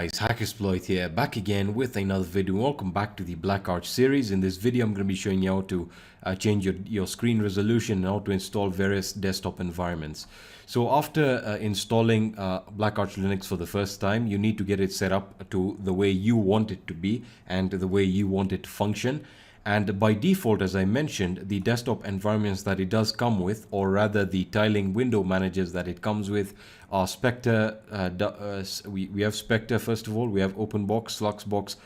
guys, Hackersploit here, back again with another video. Welcome back to the Black Arch series. In this video, I'm going to be showing you how to change your screen resolution and how to install various desktop environments. So after installing Black Arch Linux for the first time, you need to get it set up to the way you want it to be and the way you want it to function. And by default, as I mentioned, the desktop environments that it does come with, or rather the tiling window managers that it comes with, are Spectre. We have Spectre first of all. We have OpenBox, Fluxbox,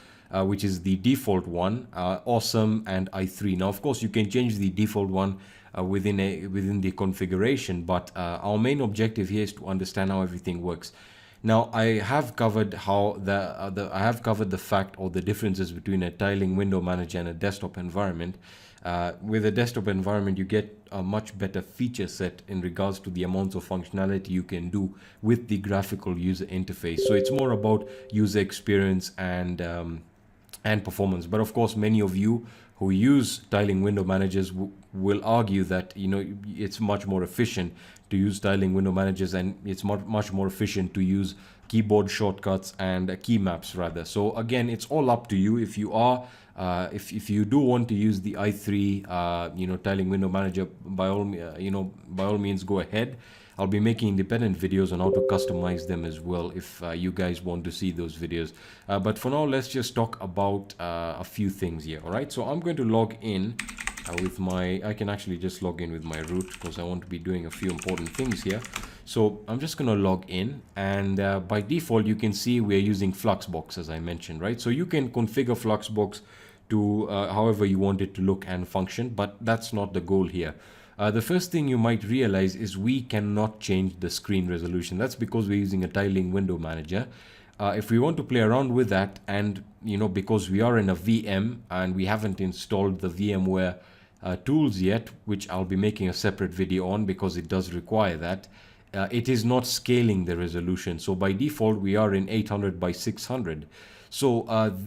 which is the default one, Awesome, and i3. Now, of course, you can change the default one within the configuration, but our main objective here is to understand how everything works. Now, I have covered how the fact or the differences between a tiling window manager and a desktop environment. With a desktop environment, you get a much better feature set in regards to the amounts of functionality you can do with the graphical user interface. So it's more about user experience and performance. But of course, many of you who use tiling window managers will argue that it's much more efficient to use tiling window managers, and it's much more efficient to use keyboard shortcuts and key maps rather. So again, it's all up to you. If you are if you do want to use the i3 tiling window manager, by all means go ahead. I'll be making independent videos on how to customize them as well if you guys want to see those videos. But for now, let's just talk about a few things here. All right, so I'm going to log in with I can actually just log in with my root because I want to be doing a few important things here. So I'm just going to log in, and by default, you can see we're using Fluxbox, as I mentioned, right? So you can configure Fluxbox to however you want it to look and function, but that's not the goal here. The first thing you might realize is we cannot change the screen resolution. That's because we're using a tiling window manager. If we want to play around with that, and because we are in a VM and we haven't installed the VMware tools yet, which I'll be making a separate video on because it does require that, it is not scaling the resolution. So by default, we are in 800 by 600. So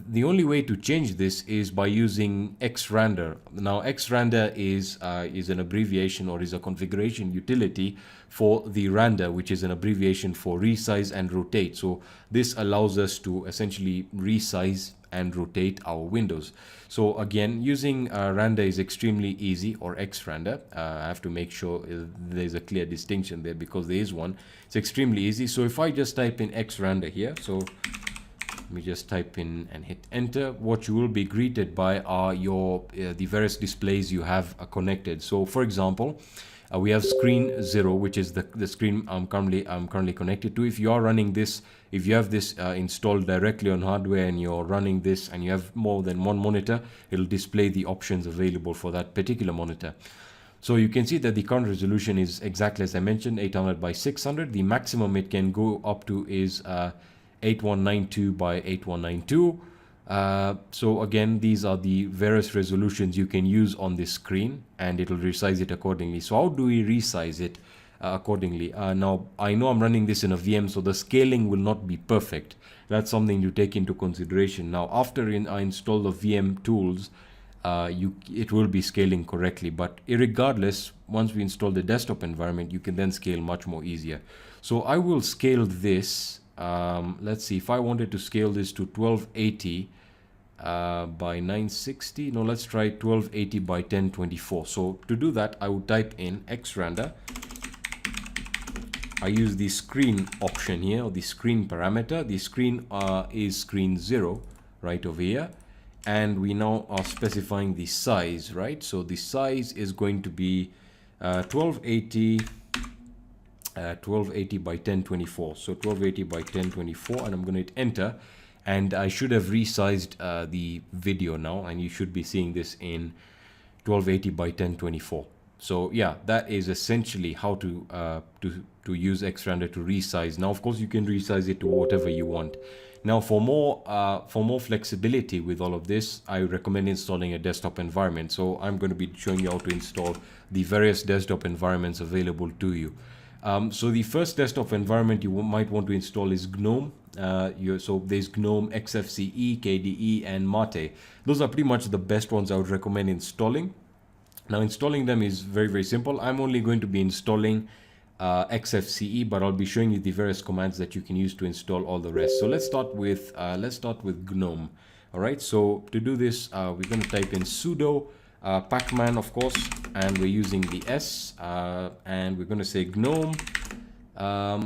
the only way to change this is by using Xrandr. Now, Xrandr is an abbreviation, or is a configuration utility for the randr, which is an abbreviation for resize and rotate. So this allows us to essentially resize and rotate our windows. So again, using randr is extremely easy, or Xrandr. I have to make sure there's a clear distinction there because there is one. It's extremely easy. So if I just type in Xrandr here, so let me just type in and hit enter. What you will be greeted by are the various displays you have connected. So for example, we have screen 0, which is the screen I'm currently connected to. If you are running this, if you have this installed directly on hardware and you're running this and you have more than one monitor, it'll display the options available for that particular monitor. So you can see that the current resolution is exactly as I mentioned, 800 by 600. The maximum it can go up to is 8192 by 8192. So again, these are the various resolutions you can use on this screen, and it'll resize it accordingly. So how do we resize it accordingly? Now, I know I'm running this in a VM, so the scaling will not be perfect. That's something to take into consideration. Now, after I install the VM tools, it will be scaling correctly. But irregardless, once we install the desktop environment, you can then scale much more easier. So I will scale this. Let's see, if I wanted to scale this to 1280 by 960, no, let's try 1280 by 1024. So to do that, I would type in Xrandr. I use the screen option here, or the screen parameter. The screen is screen 0 right over here, and we now are specifying the size, right? So the size is going to be 1280 by 1024. So 1280 by 1024, and I'm going to hit enter, and I should have resized the video now, and you should be seeing this in 1280 by 1024. So yeah, that is essentially how to use Xrandr to resize. Now, of course, you can resize it to whatever you want. Now, for more flexibility with all of this, I recommend installing a desktop environment. So I'm going to be showing you how to install the various desktop environments available to you. So the first desktop environment you might want to install is GNOME. So there's GNOME, XFCE, KDE, and Mate. Those are pretty much the best ones I would recommend installing. Now, installing them is very, very simple. I'm only going to be installing XFCE, but I'll be showing you the various commands that you can use to install all the rest. So let's start with GNOME. All right, so to do this, we're going to type in sudo pacman, of course, and we're using the S, and we're going to say GNOME.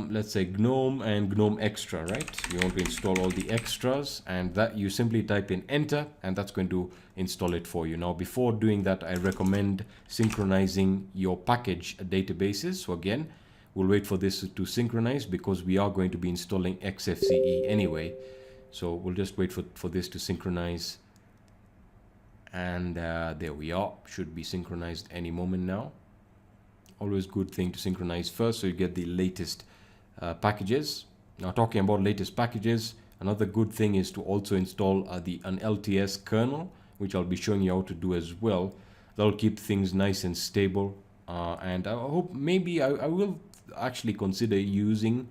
Let's say GNOME and GNOME extra, right? You want to install all the extras, and that you simply type in enter, and that's going to install it for you. Now, before doing that, I recommend synchronizing your package databases. So again, we'll wait for this to synchronize because we are going to be installing XFCE anyway. So we'll just wait for this to synchronize. And there we are. Should be synchronized any moment now. Always good thing to synchronize first so you get the latest packages. Now, talking about latest packages, another good thing is to also install an LTS kernel, which I'll be showing you how to do as well. That'll keep things nice and stable. And I hope maybe I will actually consider using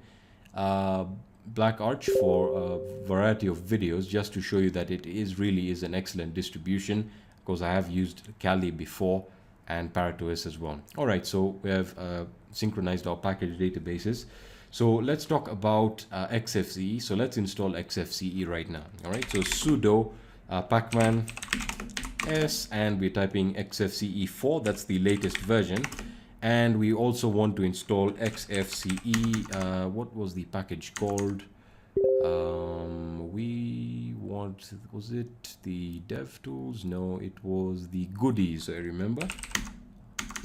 Black Arch for a variety of videos, just to show you that it really is an excellent distribution, because I have used Kali before and ParaTOS as well. All right, so we have synchronized our package databases. So let's talk about XFCE. So let's install XFCE right now. All right, so sudo pacman s, and we're typing XFCE 4. That's the latest version. And we also want to install XFCE. What was the package called? We want, was it the DevTools? No, it was the goodies, I remember.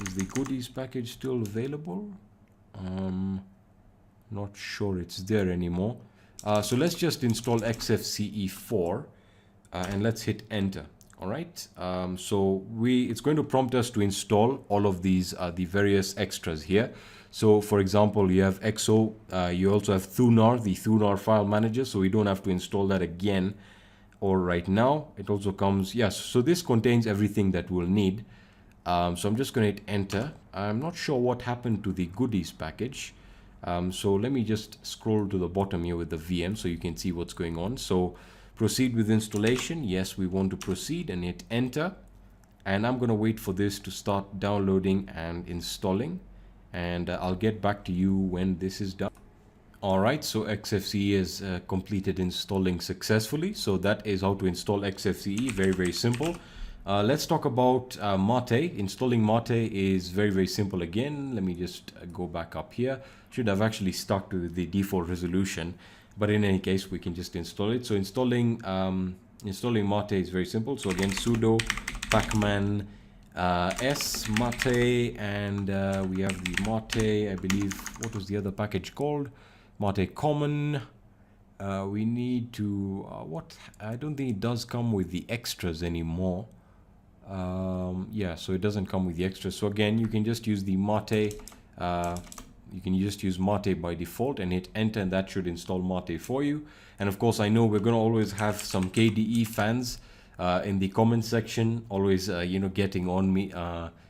Is the goodies package still available? Not sure it's there anymore. So let's just install XFCE 4 and let's hit enter. All right, so it's going to prompt us to install all of these the various extras here. So for example, you have XO, you also have Thunar, the Thunar file manager, so we don't have to install that again or right now. It also comes, yes, so this contains everything that we'll need. So I'm just going to hit enter. I'm not sure what happened to the goodies package. So let me just scroll to the bottom here with the VM so you can see what's going on. So proceed with installation. Yes, we want to proceed and hit enter. And I'm going to wait for this to start downloading and installing. And I'll get back to you when this is done. All right, so XFCE is completed installing successfully. So that is how to install XFCE. Very, very simple. Let's talk about Mate. Installing Mate is very, very simple again. Let me just go back up here. Should have actually stuck to the default resolution, but in any case, we can just install it. So installing Mate is very simple. So again, sudo pacman s mate, and we have the Mate, I believe. What was the other package called? Mate common. We need to I don't think it does come with the extras anymore. Yeah, so it doesn't come with the extras. So again, you can just use the Mate. You can just use Mate by default and hit enter, and that should install Mate for you. And of course, I know we're going to always have some KDE fans in the comment section, always you know, getting on me,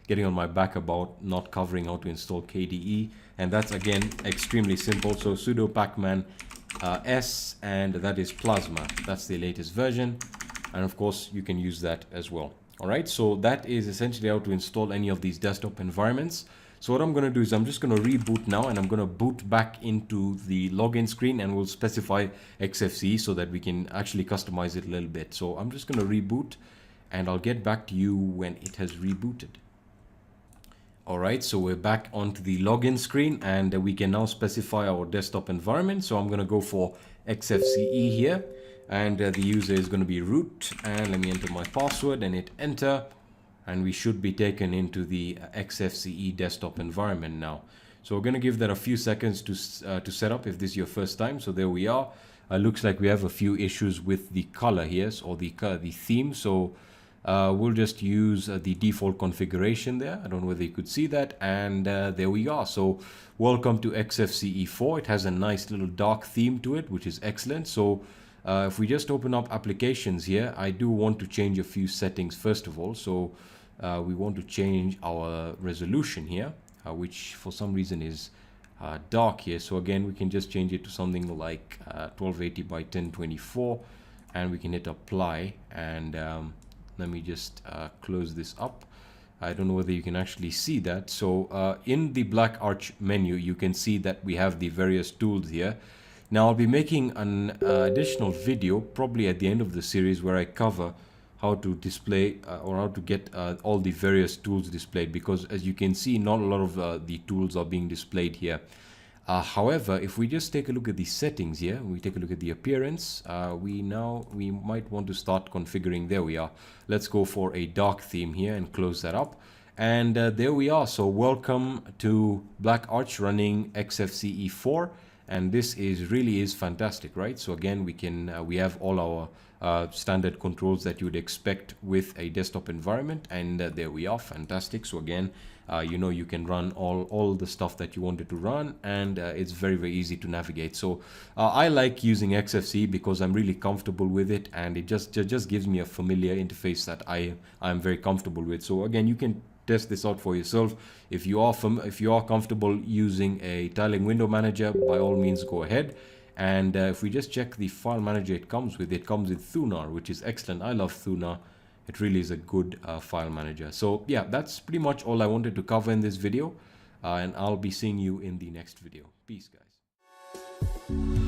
getting on my back about not covering how to install KDE, and that's again extremely simple. So sudo pacman s, and that is Plasma. That's the latest version, and of course you can use that as well. All right, so that is essentially how to install any of these desktop environments. So what I'm going to do is I'm just going to reboot now, and I'm going to boot back into the login screen, and we'll specify XFCE so that we can actually customize it a little bit. So I'm just going to reboot, and I'll get back to you when it has rebooted. All right, so we're back onto the login screen, and we can now specify our desktop environment. So I'm going to go for XFCE here, and the user is going to be root, and let me enter my password and hit enter. And we should be taken into the XFCE desktop environment now. So we're going to give that a few seconds to set up if this is your first time. So there we are. Looks like we have a few issues with the color here, or the theme. So we'll just use the default configuration there. I don't know whether you could see that. And there we are. So welcome to XFCE 4. It has a nice little dark theme to it, which is excellent. So if we just open up applications here, I do want to change a few settings first of all. So we want to change our resolution here, which for some reason is dark here. So again, we can just change it to something like 1280 by 1024, and we can hit apply. And let me just close this up. I don't know whether you can actually see that. So in the Black Arch menu, you can see that we have the various tools here. Now I'll be making an additional video probably at the end of the series where I cover how to display or how to get all the various tools displayed, because as you can see, not a lot of the tools are being displayed here. However, if we just take a look at the settings here, we take a look at the appearance, we might want to start configuring. There we are. Let's go for a dark theme here and close that up. And there we are. So welcome to Black Arch running XFCE 4. And this really is fantastic, right? So again, we have all our standard controls that you would expect with a desktop environment, and there we are. Fantastic. So again, you can run all the stuff that you wanted to run, and it's very easy to navigate. So I like using XFCE because I'm really comfortable with it, and it just gives me a familiar interface that I'm very comfortable with. So again, you can test this out for yourself. If you are comfortable using a tiling window manager, by all means go ahead. And if we just check the file manager it comes with Thunar, which is excellent. I love Thunar. It really is a good file manager. So yeah, that's pretty much all I wanted to cover in this video, and I'll be seeing you in the next video. Peace, guys.